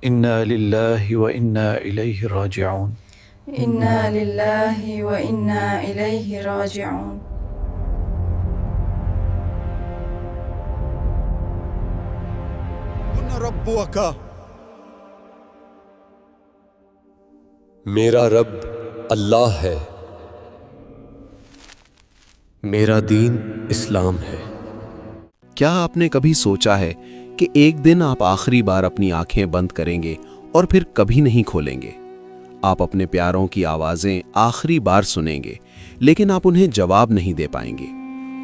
انا للہ و انا الیہ راجعون۔ انا للہ و انا الیہ راجعون۔ ربک، میرا رب اللہ ہے، میرا دین اسلام ہے۔ کیا آپ نے کبھی سوچا ہے کہ ایک دن آپ آخری بار اپنی آنکھیں بند کریں گے اور پھر کبھی نہیں کھولیں گے؟ آپ اپنے پیاروں کی آوازیں آخری بار سنیں گے، لیکن آپ انہیں جواب نہیں دے پائیں گے۔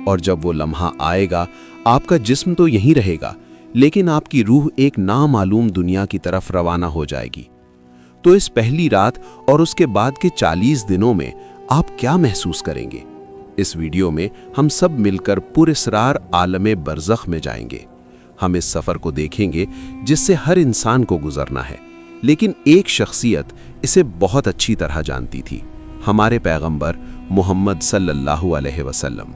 اور جب وہ لمحہ آئے گا، آپ کا جسم تو یہیں رہے گا، لیکن آپ کی روح ایک نامعلوم دنیا کی طرف روانہ ہو جائے گی۔ تو اس پہلی رات اور اس کے بعد کے 40 دنوں میں آپ کیا محسوس کریں گے؟ اس ویڈیو میں ہم سب مل کر پراسرار عالم برزخ میں جائیں گے۔ ہم اس سفر کو دیکھیں گے جس سے ہر انسان کو گزرنا ہے، لیکن ایک شخصیت اسے بہت اچھی طرح جانتی تھی، ہمارے پیغمبر محمد صلی اللہ علیہ وسلم۔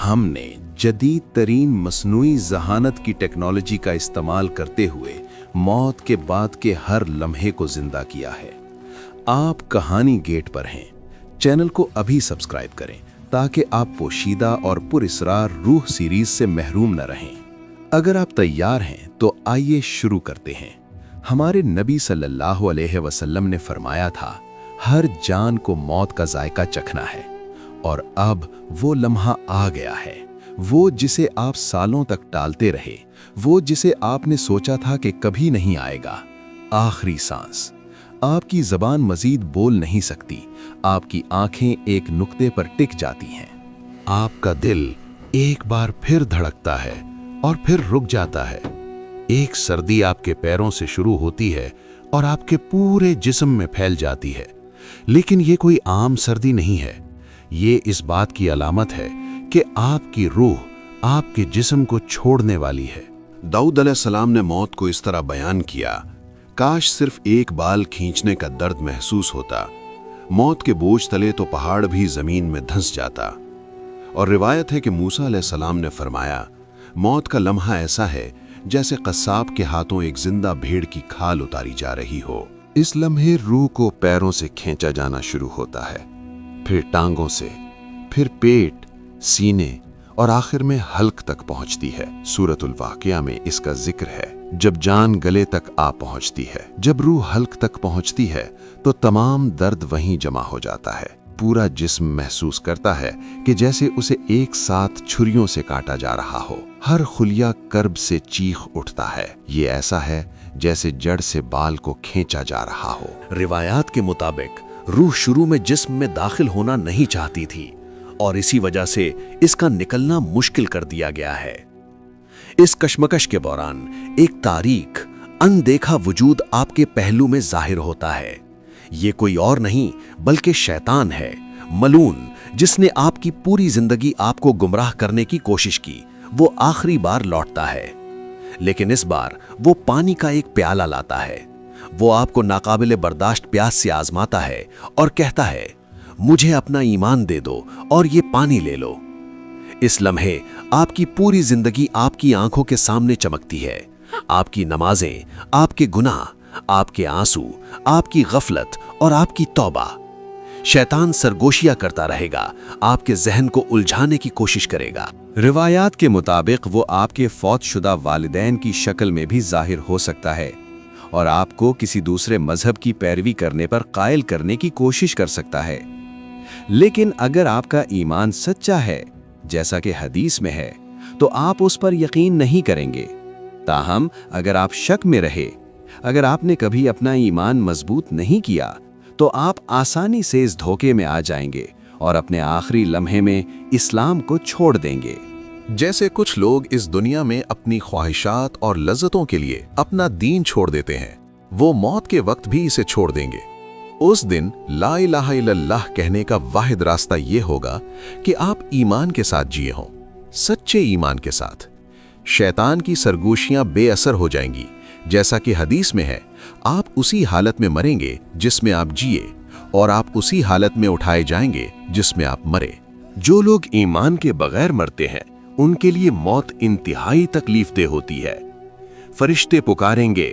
ہم نے جدید ترین مصنوعی ذہانت کی ٹیکنالوجی کا استعمال کرتے ہوئے موت کے بعد کے ہر لمحے کو زندہ کیا ہے۔ آپ کہانی گیٹ پر ہیں۔ چینل کو ابھی سبسکرائب کریں تاکہ آپ پوشیدہ اور پراسرار روح سیریز سے محروم نہ رہیں۔ اگر آپ تیار ہیں تو آئیے شروع کرتے ہیں۔ ہمارے نبی صلی اللہ علیہ وسلم نے فرمایا تھا، ہر جان کو موت کا ذائقہ چکھنا ہے، اور اب وہ لمحہ آ گیا ہے، وہ جسے آپ سالوں تک ٹالتے رہے، وہ جسے آپ نے سوچا تھا کہ کبھی نہیں آئے گا۔ آخری سانس۔ آپ کی زبان مزید بول نہیں سکتی، آپ کی آنکھیں ایک نقطے پر ٹک جاتی ہیں۔ آپ کا دل ایک بار پھر دھڑکتا ہے اور پھر رک جاتا ہے۔ ایک سردی آپ کے پیروں سے شروع ہوتی ہے اور آپ کے پورے جسم میں پھیل جاتی ہے، لیکن یہ کوئی عام سردی نہیں ہے۔ یہ اس بات کی علامت ہے کہ آپ کی روح آپ کے جسم کو چھوڑنے والی ہے۔ داؤد علیہ السلام نے موت کو اس طرح بیان کیا، کاش صرف ایک بال کھینچنے کا درد محسوس ہوتا، موت کے بوجھ تلے تو پہاڑ بھی زمین میں دھنس جاتا۔ اور روایت ہے کہ موسیٰ علیہ السلام نے فرمایا، موت کا لمحہ ایسا ہے جیسے قصاب کے ہاتھوں ایک زندہ بھیڑ کی کھال اتاری جا رہی ہو۔ اس لمحے روح کو پیروں سے کھینچا جانا شروع ہوتا ہے، پھر ٹانگوں سے، پھر پیٹ، سینے اور آخر میں حلق تک پہنچتی ہے۔ سورۃ الواقعہ میں اس کا ذکر ہے، جب جان گلے تک آ پہنچتی ہے، جب روح حلق تک پہنچتی ہے تو تمام درد وہیں جمع ہو جاتا ہے۔ پورا جسم محسوس کرتا ہے کہ جیسے اسے ایک ساتھ چھریوں سے کاٹا جا رہا ہو، ہر خلیہ کرب سے چیخ اٹھتا ہے۔ یہ ایسا ہے جیسے جڑ سے بال کو کھینچا جا رہا ہو۔ روایات کے مطابق روح شروع میں جسم میں داخل ہونا نہیں چاہتی تھی، اور اسی وجہ سے اس کا نکلنا مشکل کر دیا گیا ہے۔ اس کشمکش کے دوران ایک تاریک، اندیکھا وجود آپ کے پہلو میں ظاہر ہوتا ہے۔ یہ کوئی اور نہیں بلکہ شیطان ہے، ملعون، جس نے آپ کی پوری زندگی آپ کو گمراہ کرنے کی کوشش کی۔ وہ آخری بار لوٹتا ہے، لیکن اس بار وہ پانی کا ایک پیالہ لاتا ہے۔ وہ آپ کو ناقابل برداشت پیاس سے آزماتا ہے اور کہتا ہے، مجھے اپنا ایمان دے دو اور یہ پانی لے لو۔ اس لمحے آپ کی پوری زندگی آپ کی آنکھوں کے سامنے چمکتی ہے، آپ کی نمازیں، آپ کے گناہ، آپ کے آنسو، آپ کی غفلت اور آپ کی توبہ۔ شیطان سرگوشیاں کرتا رہے گا، آپ کے ذہن کو الجھانے کی کوشش کرے گا۔ روایات کے مطابق وہ آپ کے فوت شدہ والدین کی شکل میں بھی ظاہر ہو سکتا ہے، اور آپ کو کسی دوسرے مذہب کی پیروی کرنے پر قائل کرنے کی کوشش کر سکتا ہے۔ لیکن اگر آپ کا ایمان سچا ہے، جیسا کہ حدیث میں ہے، تو آپ اس پر یقین نہیں کریں گے۔ تاہم اگر آپ شک میں رہے، اگر آپ نے کبھی اپنا ایمان مضبوط نہیں کیا، تو آپ آسانی سے اس دھوکے میں آ جائیں گے اور اپنے آخری لمحے میں اسلام کو چھوڑ دیں گے۔ جیسے کچھ لوگ اس دنیا میں اپنی خواہشات اور لذتوں کے لیے اپنا دین چھوڑ دیتے ہیں، وہ موت کے وقت بھی اسے چھوڑ دیں گے۔ اس دن لا الہ الا اللہ کہنے کا واحد راستہ یہ ہوگا کہ آپ ایمان کے ساتھ جیے ہوں، سچے ایمان کے ساتھ۔ شیطان کی سرگوشیاں بے اثر ہو جائیں گی، جیسا کہ حدیث میں ہے، آپ اسی حالت میں مریں گے جس میں آپ جیے، اور آپ اسی حالت میں اٹھائے جائیں گے جس میں آپ مرے۔ جو لوگ ایمان کے بغیر مرتے ہیں، ان کے لیے موت انتہائی تکلیف دہ ہوتی ہے۔ فرشتے پکاریں گے،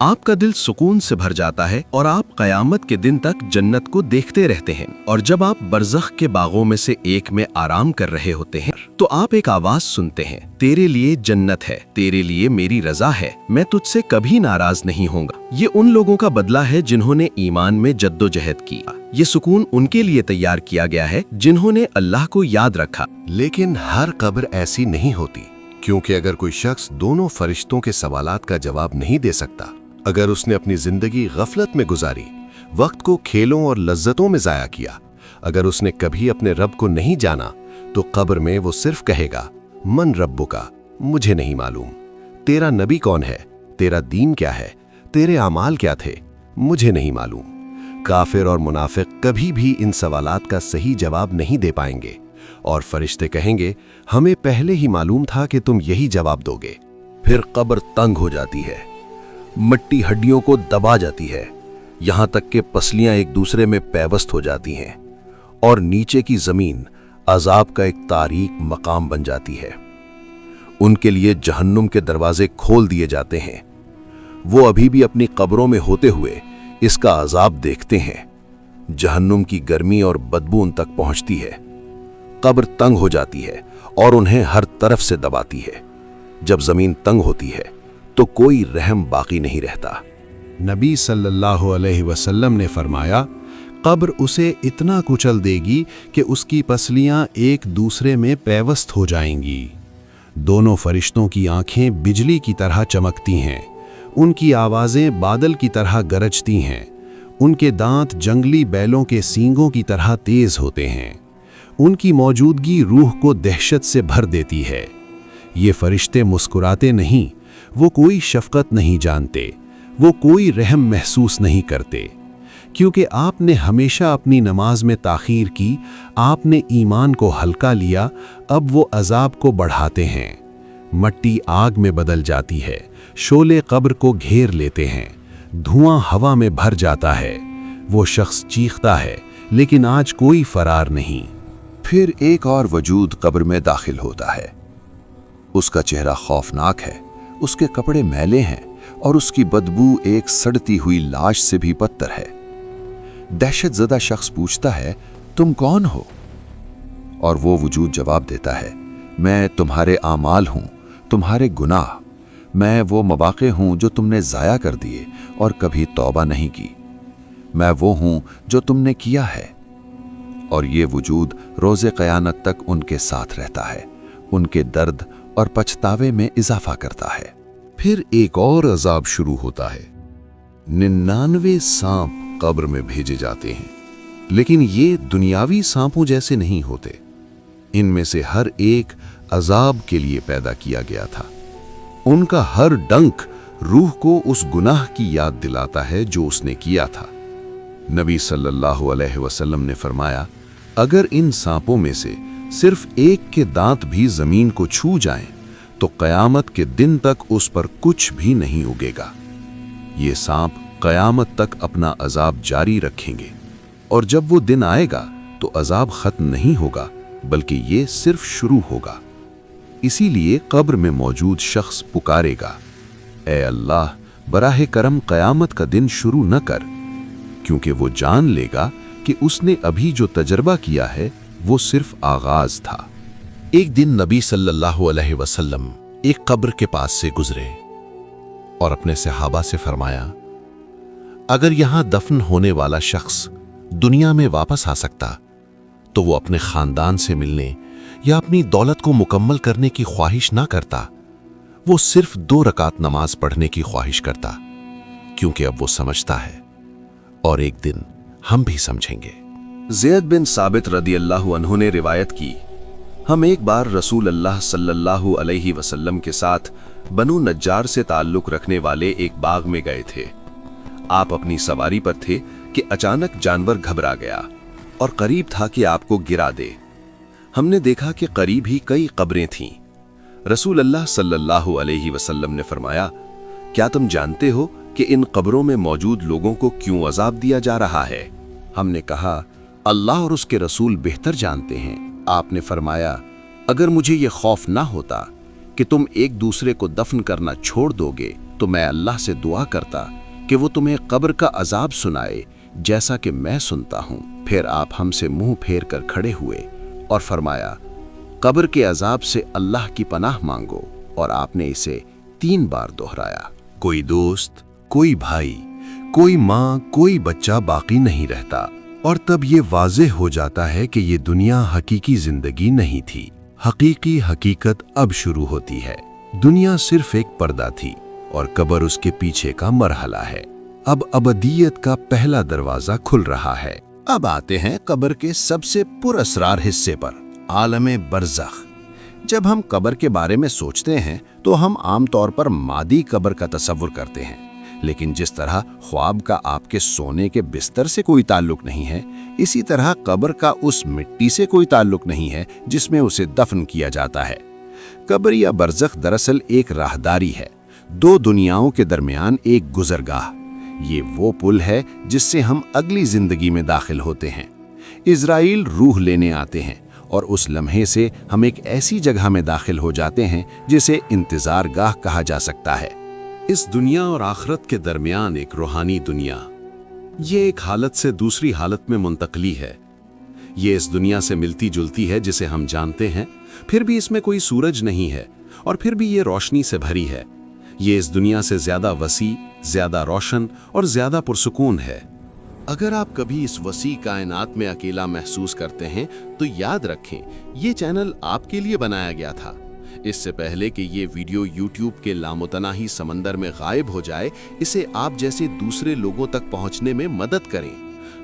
آپ کا دل سکون سے بھر جاتا ہے اور آپ قیامت کے دن تک جنت کو دیکھتے رہتے ہیں۔ اور جب آپ برزخ کے باغوں میں سے ایک میں آرام کر رہے ہوتے ہیں تو آپ ایک آواز سنتے ہیں، تیرے لیے جنت ہے، تیرے لیے میری رضا ہے، میں تجھ سے کبھی ناراض نہیں ہوں گا۔ یہ ان لوگوں کا بدلہ ہے جنہوں نے ایمان میں جد و جہد کی۔ یہ سکون ان کے لیے تیار کیا گیا ہے جنہوں نے اللہ کو یاد رکھا۔ لیکن ہر قبر ایسی نہیں ہوتی، کیونکہ اگر کوئی شخص دونوں فرشتوں کے سوالات کا جواب نہیں دے سکتا، اگر اس نے اپنی زندگی غفلت میں گزاری، وقت کو کھیلوں اور لذتوں میں ضائع کیا، اگر اس نے کبھی اپنے رب کو نہیں جانا، تو قبر میں وہ صرف کہے گا، من ربک، مجھے نہیں معلوم، تیرا نبی کون ہے، تیرا دین کیا ہے، تیرے اعمال کیا تھے، مجھے نہیں معلوم۔ کافر اور منافق کبھی بھی ان سوالات کا صحیح جواب نہیں دے پائیں گے، اور فرشتے کہیں گے، ہمیں پہلے ہی معلوم تھا کہ تم یہی جواب دو گے۔ پھر قبر تنگ ہو جاتی ہے، مٹی ہڈیوں کو دبا جاتی ہے، یہاں تک کہ پسلیاں ایک دوسرے میں پیوست ہو جاتی ہیں، اور نیچے کی زمین عذاب کا ایک تاریک مقام بن جاتی ہے۔ ان کے لیے جہنم کے دروازے کھول دیے جاتے ہیں۔ وہ ابھی بھی اپنی قبروں میں ہوتے ہوئے اس کا عذاب دیکھتے ہیں۔ جہنم کی گرمی اور بدبو ان تک پہنچتی ہے۔ قبر تنگ ہو جاتی ہے اور انہیں ہر طرف سے دباتی ہے۔ جب زمین تنگ ہوتی ہے تو کوئی رحم باقی نہیں رہتا۔ نبی صلی اللہ علیہ وسلم نے فرمایا، قبر اسے اتنا کچل دے گی کہ اس کی پسلیاں ایک دوسرے میں پیوست ہو جائیں گی۔ دونوں فرشتوں کی آنکھیں بجلی کی طرح چمکتی ہیں، ان کی آوازیں بادل کی طرح گرجتی ہیں، ان کے دانت جنگلی بیلوں کے سینگوں کی طرح تیز ہوتے ہیں۔ ان کی موجودگی روح کو دہشت سے بھر دیتی ہے۔ یہ فرشتے مسکراتے نہیں، وہ کوئی شفقت نہیں جانتے، وہ کوئی رحم محسوس نہیں کرتے، کیونکہ آپ نے ہمیشہ اپنی نماز میں تاخیر کی، آپ نے ایمان کو ہلکا لیا، اب وہ عذاب کو بڑھاتے ہیں۔ مٹی آگ میں بدل جاتی ہے، شعلے قبر کو گھیر لیتے ہیں، دھواں ہوا میں بھر جاتا ہے، وہ شخص چیختا ہے لیکن آج کوئی فرار نہیں۔ پھر ایک اور وجود قبر میں داخل ہوتا ہے۔ اس کا چہرہ خوفناک ہے، اس کے کپڑے میلے ہیں اور اس کی بدبو ایک سڑتی ہوئی لاش سے بھی بدتر ہے۔ دہشت زدہ شخص پوچھتا ہے، تم کون ہو؟ اور وہ وجود جواب دیتا ہے، میں تمہارے اعمال ہوں، تمہارے گناہ، میں وہ مواقع ہوں جو تم نے ضائع کر دیے اور کبھی توبہ نہیں کی، میں وہ ہوں جو تم نے کیا ہے۔ اور یہ وجود روز قیامت تک ان کے ساتھ رہتا ہے، ان کے درد اور پچھتاوے میں اضافہ کرتا ہے۔ پھر ایک اور عذاب شروع ہوتا ہے۔ 99 سانپ قبر میں بھیجے جاتے ہیں، لیکن یہ دنیاوی سانپوں جیسے نہیں ہوتے۔ ان میں سے ہر ایک عذاب کے لیے پیدا کیا گیا تھا۔ ان کا ہر ڈنک روح کو اس گناہ کی یاد دلاتا ہے جو اس نے کیا تھا۔ نبی صلی اللہ علیہ وسلم نے فرمایا، اگر ان سانپوں میں سے صرف ایک کے دانت بھی زمین کو چھو جائیں تو قیامت کے دن تک اس پر کچھ بھی نہیں اگے گا۔ یہ سانپ قیامت تک اپنا عذاب جاری رکھیں گے، اور جب وہ دن آئے گا تو عذاب ختم نہیں ہوگا بلکہ یہ صرف شروع ہوگا۔ اسی لیے قبر میں موجود شخص پکارے گا، اے اللہ، براہ کرم قیامت کا دن شروع نہ کر، کیونکہ وہ جان لے گا کہ اس نے ابھی جو تجربہ کیا ہے وہ صرف آغاز تھا۔ ایک دن نبی صلی اللہ علیہ وسلم ایک قبر کے پاس سے گزرے اور اپنے صحابہ سے فرمایا، اگر یہاں دفن ہونے والا شخص دنیا میں واپس آ سکتا تو وہ اپنے خاندان سے ملنے یا اپنی دولت کو مکمل کرنے کی خواہش نہ کرتا، وہ صرف 2 رکعت نماز پڑھنے کی خواہش کرتا، کیونکہ اب وہ سمجھتا ہے اور ایک دن ہم بھی سمجھیں گے۔ زید بن ثابت رضی اللہ عنہ نے روایت کی، ہم ایک بار رسول اللہ صلی اللہ علیہ وسلم کے ساتھ بنو نجار سے تعلق رکھنے والے ایک باغ میں گئے تھے۔ آپ اپنی سواری پر تھے کہ اچانک جانور گھبرا گیا اور قریب تھا کہ آپ کو گرا دے۔ ہم نے دیکھا کہ قریب ہی کئی قبریں تھیں۔ رسول اللہ صلی اللہ علیہ وسلم نے فرمایا، کیا تم جانتے ہو کہ ان قبروں میں موجود لوگوں کو کیوں عذاب دیا جا رہا ہے؟ ہم نے کہا، اللہ اور اس کے رسول بہتر جانتے ہیں۔ آپ نے فرمایا، اگر مجھے یہ خوف نہ ہوتا کہ تم ایک دوسرے کو دفن کرنا چھوڑ دو گے تو میں اللہ سے دعا کرتا کہ وہ تمہیں قبر کا عذاب سنائے جیسا کہ میں سنتا ہوں۔ پھر آپ ہم سے منہ پھیر کر کھڑے ہوئے اور فرمایا، قبر کے عذاب سے اللہ کی پناہ مانگو، اور آپ نے اسے 3 بار دہرایا۔ کوئی دوست، کوئی بھائی، کوئی ماں، کوئی بچہ باقی نہیں رہتا، اور تب یہ واضح ہو جاتا ہے کہ یہ دنیا حقیقی زندگی نہیں تھی۔ حقیقی حقیقت اب شروع ہوتی ہے۔ دنیا صرف ایک پردہ تھی اور قبر اس کے پیچھے کا مرحلہ ہے۔ اب ابدیت کا پہلا دروازہ کھل رہا ہے۔ اب آتے ہیں قبر کے سب سے پر اسرار حصے پر، عالم برزخ۔ جب ہم قبر کے بارے میں سوچتے ہیں تو ہم عام طور پر مادی قبر کا تصور کرتے ہیں، لیکن جس طرح خواب کا آپ کے سونے کے بستر سے کوئی تعلق نہیں ہے، اسی طرح قبر کا اس مٹی سے کوئی تعلق نہیں ہے جس میں اسے دفن کیا جاتا ہے۔ قبر یا برزخ دراصل ایک راہداری ہے، 2 دنیاؤں کے درمیان ایک گزرگاہ۔ یہ وہ پل ہے جس سے ہم اگلی زندگی میں داخل ہوتے ہیں۔ اسرائیل روح لینے آتے ہیں اور اس لمحے سے ہم ایک ایسی جگہ میں داخل ہو جاتے ہیں جسے انتظار گاہ کہا جا سکتا ہے۔ اس دنیا اور آخرت کے درمیان ایک روحانی دنیا، یہ ایک حالت سے دوسری حالت میں منتقلی ہے۔ یہ اس دنیا سے ملتی جلتی ہے جسے ہم جانتے ہیں، پھر بھی اس میں کوئی سورج نہیں ہے، اور پھر بھی یہ روشنی سے بھری ہے۔ یہ اس دنیا سے زیادہ وسیع، زیادہ روشن اور زیادہ پرسکون ہے۔ اگر آپ کبھی اس وسیع کائنات میں اکیلا محسوس کرتے ہیں تو یاد رکھیں، یہ چینل آپ کے لیے بنایا گیا تھا۔ اس سے پہلے کہ یہ ویڈیو یوٹیوب کے لامتناہی سمندر میں غائب ہو جائے، اسے آپ جیسے دوسرے لوگوں تک پہنچنے میں مدد کریں۔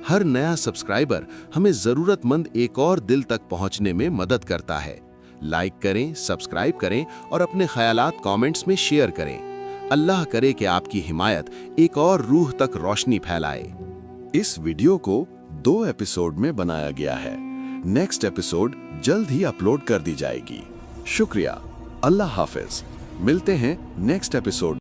ہر نیا سبسکرائبر ہمیں ضرورت مند ایک اور دل تک پہنچنے میں مدد کرتا ہے۔ لائک کریں، سبسکرائب کریں اور اپنے خیالات کامنٹس میں شیئر کریں۔ اللہ کرے کہ آپ کی حمایت ایک اور روح تک روشنی پھیلائے۔ اس ویڈیو کو 2 ایپیسوڈ میں بنایا گیا ہے۔ نیکسٹ ایپیسوڈ جلد ہی اپلوڈ کر دی جائے گی۔ شکریہ، اللہ حافظ، ملتے ہیں نیکسٹ ایپیسوڈ۔